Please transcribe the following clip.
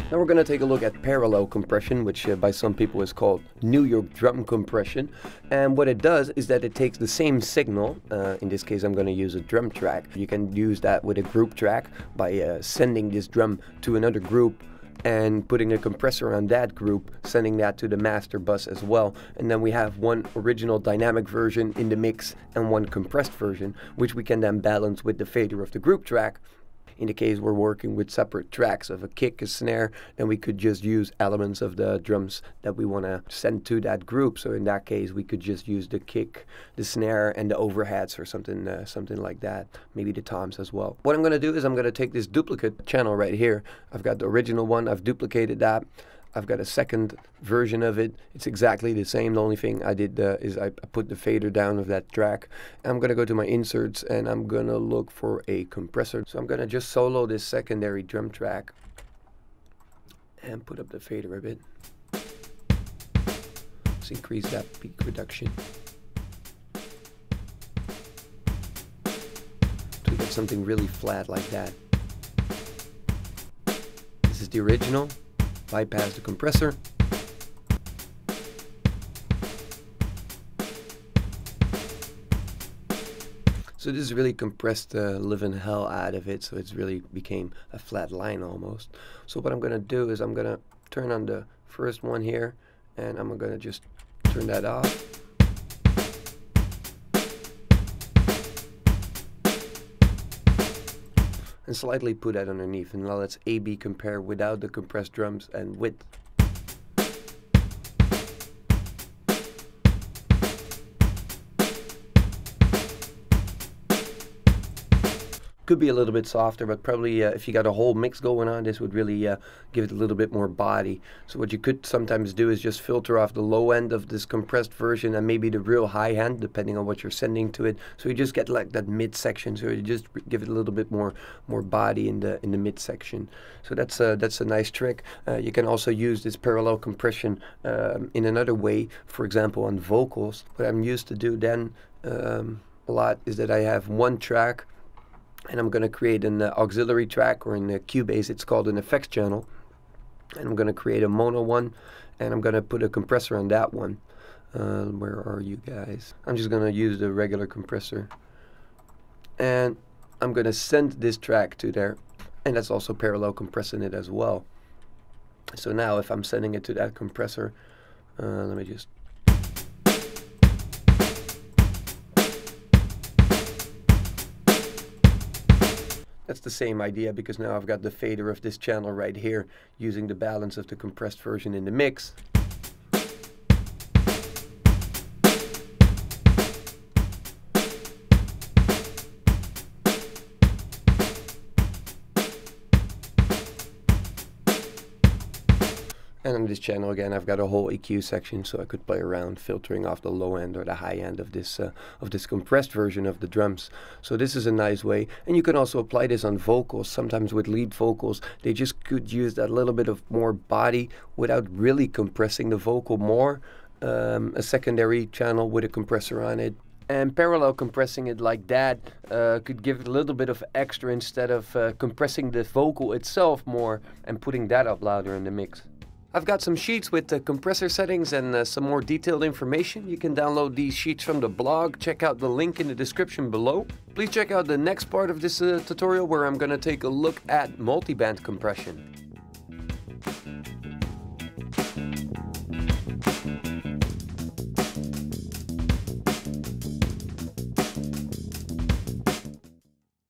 Now we're going to take a look at parallel compression, which by some people is called New York drum compression. And what it does is that it takes the same signal, in this case I'm going to use a drum track. You can use that with a group track by sending this drum to another group and putting a compressor on that group, sending that to the master bus as well. And then we have one original dynamic version in the mix and one compressed version, which we can then balance with the fader of the group track. In the case we're working with separate tracks of a kick, a snare, then we could just use elements of the drums that we want to send to that group. So in that case, we could just use the kick, the snare, and the overheads or something like that. Maybe the toms as well. What I'm going to do is I'm going to take this duplicate channel right here. I've got the original one. I've duplicated that. I've got a second version of it. It's exactly the same. The only thing I did is I put the fader down of that track. I'm going to go to my inserts and I'm going to look for a compressor. So I'm going to just solo this secondary drum track and put up the fader a bit. Let's increase that peak reduction to get something really flat like that. This is the original. Bypass the compressor. So this really compressed the living hell out of it, so it's really became a flat line almost. So what I'm going to do is I'm going to turn on the first one here, and I'm going to just turn that off. And slightly put that underneath, and now let's A-B compare without the compressed drums and with. Could be a little bit softer, but probably if you got a whole mix going on, this would really give it a little bit more body. So what you could sometimes do is just filter off the low end of this compressed version and maybe the real high end, depending on what you're sending to it. So you just get like that mid section. So you just give it a little bit more body in the mid section. So that's a nice trick. You can also use this parallel compression in another way. For example, on vocals, what I'm used to do then a lot is that I have one track. And I'm going to create an auxiliary track, or in Cubase it's called an effects channel. And I'm going to create a mono one, and I'm going to put a compressor on that one. Where are you guys? I'm just going to use the regular compressor. And I'm going to send this track to there. And that's also parallel compressing it as well. So now if I'm sending it to that compressor, let me just... That's the same idea, because now I've got the fader of this channel right here using the balance of the compressed version in the mix. And on this channel again, I've got a whole EQ section, so I could play around filtering off the low end or the high end of this compressed version of the drums. So this is a nice way, and you can also apply this on vocals. Sometimes with lead vocals, they just could use that little bit of more body without really compressing the vocal more. A secondary channel with a compressor on it. And parallel compressing it like that could give it a little bit of extra instead of compressing the vocal itself more and putting that up louder in the mix. I've got some sheets with the compressor settings and some more detailed information. You can download these sheets from the blog. Check out the link in the description below. Please check out the next part of this tutorial where I'm going to take a look at multiband compression.